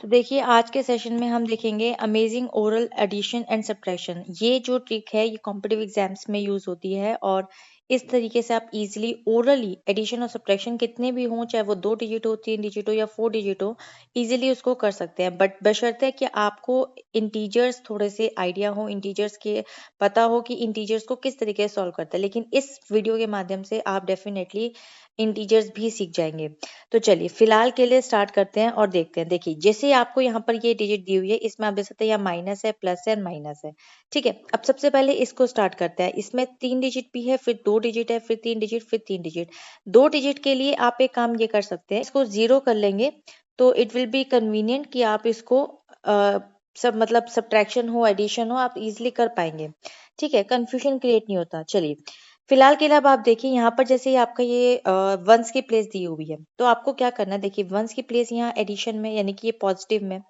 तो देखिए आज के सेशन में हम देखेंगे amazing oral addition and subtraction. ये जो ट्रिक है ये कॉम्पिटिटिव एग्जाम्स में यूज होती है और इस तरीके से आप इजीली ओरली एडिशन और सब्ट्रैक्शन कितने भी हों, चाहे वो 2 डिजिट हो, 3 डिजिट हो या 4 डिजिट हो, इजीली उसको कर सकते हैं। बट बशर्ते कि आपको इंटीजर्स थोड़े से आइडिया हो, इंटीजर्स के पता हो कि इंटीजर्स को किस तरीके से सॉल्व करते हैं। लेकिन इस वीडियो के माध्यम से आप डेफिनेटली इंटीजर्स भी सीख जाएंगे। तो चलिए फिलहाल के लिए स्टार्ट करते हैं और देखते हैं। देखिए जैसे आपको यहाँ पर ये डिजिट दी हुई है, इसमें आप देख सकते हैं यहाँ माइनस है, प्लस है और माइनस है। ठीक है, अब सबसे पहले इसको स्टार्ट करते हैं। इसमें 3 डिजिट भी है, फिर 2 डिजिट है, फिर 3 डिजिट, फिर 3 डिजिट। 2 डिजिट के लिए आप एक काम ये कर सकते हैं, इसको 0 कर लेंगे तो इट विल बी कन्वीनियंट कि आप इसको सब मतलब सब्ट्रैक्शन हो, एडिशन हो, आप इजिली कर पाएंगे। ठीक है, कंफ्यूजन क्रिएट नहीं होता। चलिए फिलहाल के लिए अब आप देखिए यहाँ पर जैसे ही आपका ये वंस की प्लेस दी हुई है, तो आपको क्या करना है। देखिए वंस की प्लेस यहाँ एडिशन में यानी कि ये पॉजिटिव में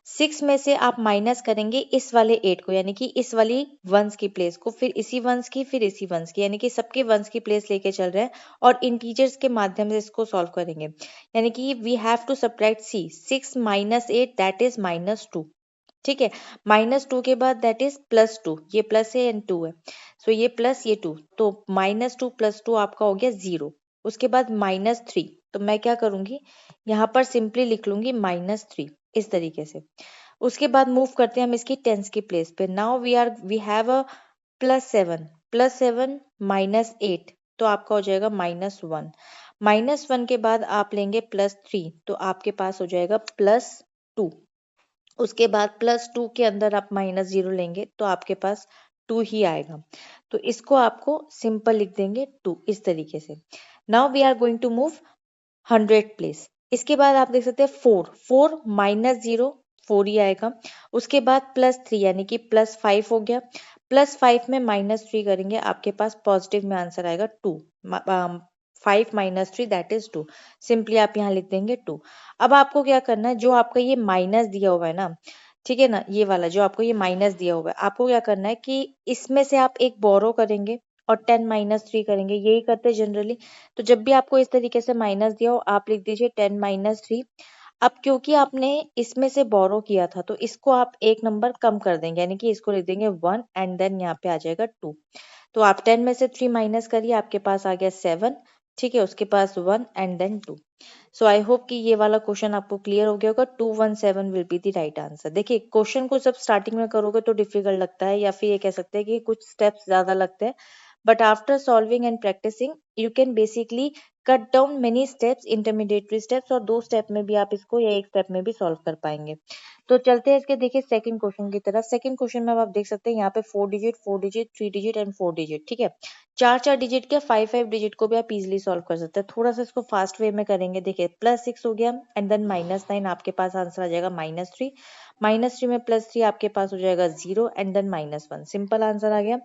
6 में से आप माइनस करेंगे इस वाले 8 को, यानी कि इस वाली वंस की प्लेस को, फिर इसी वंस की, फिर इसी वंस की, यानी कि सबके वंस की प्लेस लेके चल रहे हैं और इंटीजर्स के माध्यम से इसको सॉल्व करेंगे। यानी कि we have to subtract C 6 minus 8 that is -2। ठीक है, -2 के बाद दैट इज +2, ये प्लस है एंड 2 है, सो ये प्लस ये 2, तो -2 + 2 आपका हो गया 0। उसके बाद -3, तो मैं क्या करूंगी यहाँ पर सिंपली लिख लूंगी -3 इस तरीके से। उसके बाद मूव करते हैं हम इसकी टेंस की प्लेस पे। नाउ वी हैव अ +7, +7 -8, तो आपका हो जाएगा -1। -1 के बाद आप लेंगे +3, तो आपके पास हो जाएगा +2। उसके बाद +2 के अंदर आप -0 लेंगे तो आपके पास 2 ही आएगा, तो इसको आपको सिंपल लिख देंगे 2 इस तरीके से। Now we are going to move 100 place. इसके बाद आप देख सकते हैं 4 -0 4 ही आएगा। उसके बाद +3 यानी कि +5 हो गया। +5 में -3 करेंगे, आपके पास पॉजिटिव में आंसर आएगा 2। 5 - 3 दैट इज 2। सिंपली आप यहाँ लिख देंगे 2। अब आपको क्या करना है, जो आपका ये माइनस दिया हुआ है ना, ठीक है ना, ये वाला जो आपको ये माइनस दिया हुआ है, आपको क्या करना है कि इसमें से आप एक बोरो करेंगे और 10 - 3 करेंगे। यही करते हैं जनरली। तो जब भी आपको इस तरीके से माइनस दिया हो, आप लिख दीजिए 10 - 3। अब क्योंकि आपने इसमें से बोरो किया था, तो इसको आप एक नंबर कम कर देंगे, यानी कि इसको लिख देंगे 1 एंड देन यहाँ पे आ जाएगा 2। तो आप 10 में से 3 माइनस करिए, आपके पास आ गया 7। ठीक है, उसके पास 1 and then 2। So I hope कि ये वाला क्वेश्चन आपको क्लियर हो गया होगा। 217 will be the right answer. देखिए क्वेश्चन को जब स्टार्टिंग में करोगे तो डिफिकल्ट लगता है, या फिर ये कह सकते हैं कि कुछ स्टेप्स ज्यादा लगते हैं, but after solving and practising you can basically cut down many steps, intermediatory steps, और 2 स्टेप में भी आप इसको या 1 स्टेप में भी सॉल्व कर पाएंगे। तो चलते हैं इसके देखिए सेकंड क्वेश्चन की तरफ। सेकंड क्वेश्चन में अब आप देख सकते हैं यहाँ पे 4 digit, 4 digit, 3 digit and 4 digit. ठीक है, 4 डिजिट के 5 डिजिट को भी आप इजीली सॉल्व कर सकते हैं। थोड़ा सा इसको फास्ट वे में करेंगे। देखिए +6 हो गया एंड देन -9, आपके पास आंसर आ जाएगा -3। -3 में +3 आपके पास हो जाएगा 0 एंड देन -1। सिंपल आंसर आ गया।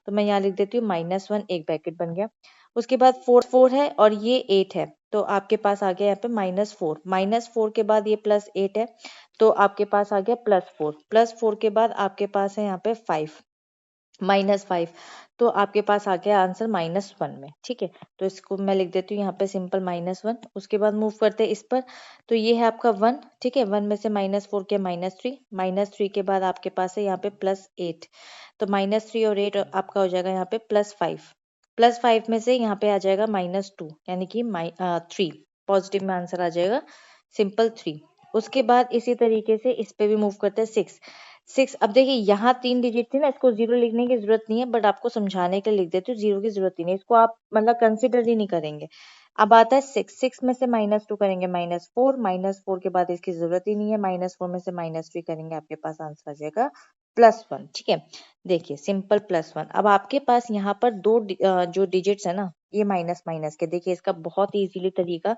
तो मैं यहाँ लिख देती हूँ -1, एक ब्रैकेट बन गया। उसके बाद 4 है और ये 8 है, तो आपके पास आ गया यहाँ पे -4। -4 के बाद ये +8 है, तो आपके पास आ गया +4। +4 के बाद आपके पास है यहाँ पे 5, -5, तो आपके पास आ गया आंसर -1 में। ठीक है, तो इसको मैं लिख देती हूँ यहाँ पे सिंपल -1। उसके बाद मूव करते हैं इस पर, तो ये है आपका 1। ठीक है, 1 में से -4 के -3, -3 के बाद आपके पास है यहाँ पे +8, तो -3 और 8 आपका हो जाएगा यहाँ पे +5। +5 में से यहाँ पे आ जाएगा -2, यानी कि 3, पॉजिटिव में आंसर आ जाएगा सिंपल 3। उसके बाद इसी तरीके से इस पे भी मूव करते हैं 6। अब देखिए यहाँ 3 डिजिट थी ना, इसको 0 लिखने की जरूरत नहीं है, बट आपको समझाने के लिए लिख देती हूँ, 0 की जरूरत ही नहीं, इसको आप मतलब कंसिडर ही नहीं करेंगे। अब आता है 6 में से -2 करेंगे -4, -4 के बाद इसकी जरूरत ही नहीं है, -4 में से -3 करेंगे, आपके पास आंसर आ जाएगा +1। ठीक है, देखिए सिंपल +1। अब आपके पास यहाँ पर जो डिजिट्स है ना, ये माइनस माइनस के, देखिए इसका बहुत ही इजीली तरीका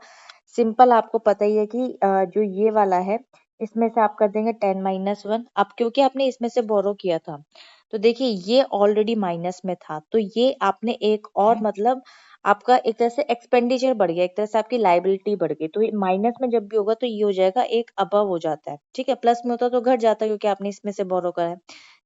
सिंपल, आपको पता ही है कि जो ये वाला है इसमें से आप कर देंगे 10 -1। अब क्योंकि आपने इसमें से बोरो किया था, तो देखिए ये ऑलरेडी माइनस में था, तो ये आपने एक और मतलब आपका एक तरह से एक्सपेंडिचर बढ़ गया, एक तरह से आपकी लाइबिलिटी बढ़ गई। तो माइनस में जब भी होगा तो ये हो जाएगा एक अबव हो जाता है। ठीक है, प्लस में होता तो घट जाता है क्योंकि आपने इसमें से बोरो करा है।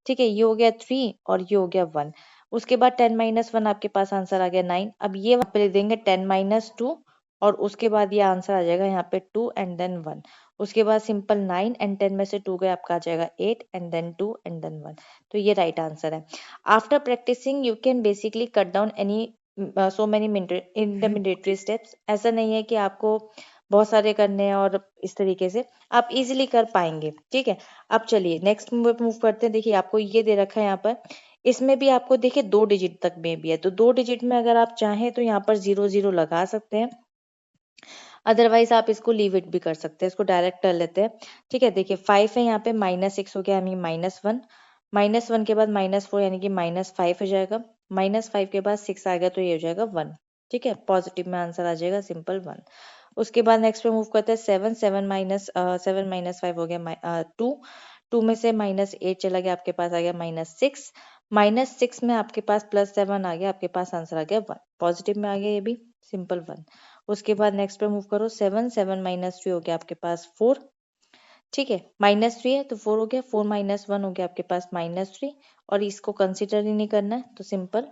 ठीक है, ये हो गया 3 और ये हो गया 1। उसके बाद 10 -1 आपके पास आंसर आ गया 9। अब ये वहां पे लिख देंगे 10 -2 और उसके बाद ये आंसर आ जाएगा यहाँ पे 2 एंड देन 1। उसके बाद सिंपल 9 एंड 10 में से 2 गए, आपका आ जाएगा 8 एंड देन 2 एंड देन 1। तो ये राइट आंसर है। After practising you can basically cut down any so many intermediatory steps. ऐसा नहीं है कि आपको बहुत सारे करने हैं और इस तरीके से आप इजीली कर पाएंगे। ठीक है, अब चलिए नेक्स्ट मूव करते हैं। देखिए आपको ये दे रखा है यहाँ पर, इसमें भी आपको देखिए 2 डिजिट तक में भी है, तो 2 डिजिट में अगर आप चाहें तो यहाँ पर 0 0 लगा सकते हैं, अदरवाइज आप इसको लीव इट भी कर सकते हैं, इसको डायरेक्ट कर लेते हैं। ठीक है, देखिए 5 है यहाँ पे, -6 हो गया यानी -1, -1 के बाद -4 यानी कि -5 हो जाएगा, -5 के बाद 6 आ गया तो ये हो जाएगा 1। ठीक है, पॉजिटिव में आंसर आ जाएगा सिंपल 1। उसके बाद नेक्स्ट पे मूव करते हैं 7, 7 माइनस 5 हो गया 2, 2 में से -8 चला गया, आपके पास आ गया -6, -6 में आपके पास +7 आ गया, आपके पास आंसर आ गया 1, पॉजिटिव में आ गया ये भी सिंपल 1। उसके बाद नेक्स्ट पे मूव करो 7, 7 माइनस 3 हो गया आपके पास 4। ठीक है, -3 है तो 4 हो गया, 4 माइनस 1 हो गया आपके पास -3, और इसको कंसिडर ही नहीं करना है तो सिंपल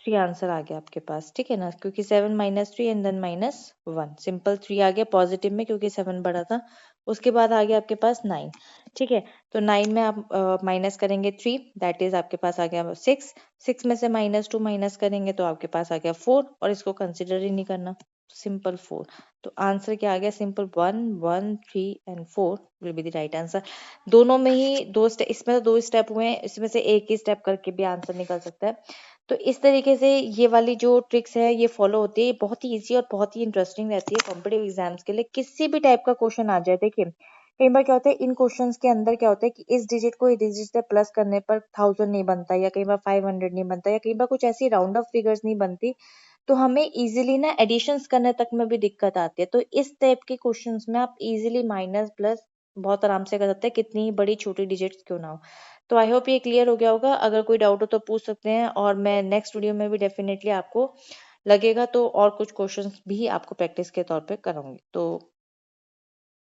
3 आंसर आ गया आपके पास। ठीक है ना, क्योंकि 7 -3 एंड देन -1, सिंपल 3 आ गया पॉजिटिव में क्योंकि 7 बड़ा था। उसके बाद आ गया आपके पास 9। ठीक है, तो 9 में आप माइनस करेंगे 3, दैट इज आपके पास आ गया 6, 6 में से -2 माइनस करेंगे तो आपके पास आ गया 4, और इसको कंसिडर ही नहीं करना, सिंपल 4। तो आंसर क्या आ गया, simple 1, 1, 3 and 4 will be the right answer. दोनों में ही दो स्टेप, इसमें तो 2 स्टेप हुए हैं, इसमें से एक ही स्टेप करके भी आंसर निकल सकता है। तो इस तरीके से ये वाली जो ट्रिक्स है ये फॉलो होती है, ये बहुत ही ईजी और बहुत ही इंटरेस्टिंग रहती है कॉम्पिटिटिव एग्जाम्स के लिए। किसी भी टाइप का क्वेश्चन आ जाए, देखिए कई बार क्या होता है इन क्वेश्चंस के अंदर क्या होता है कि इस डिजिट को इस डिजिट से प्लस करने पर 1000 नहीं बनता, या कई बार 500 नहीं बनता, या कई बार कुछ ऐसी राउंड ऑफ फिगर्स नहीं बनती, तो हमें इजीली ना एडिशंस करने तक में भी दिक्कत आती है। तो इस टाइप के क्वेश्चंस में आप इजीली माइनस प्लस बहुत आराम से कर सकते हैं, कितनी ही बड़ी छोटी डिजिट्स क्यों ना हो। तो आई होप ये क्लियर हो गया होगा, अगर कोई डाउट हो तो पूछ सकते हैं, और मैं नेक्स्ट वीडियो में भी डेफिनेटली आपको लगेगा तो और कुछ क्वेश्चंस भी आपको प्रैक्टिस के तौर पे कराऊंगी। तो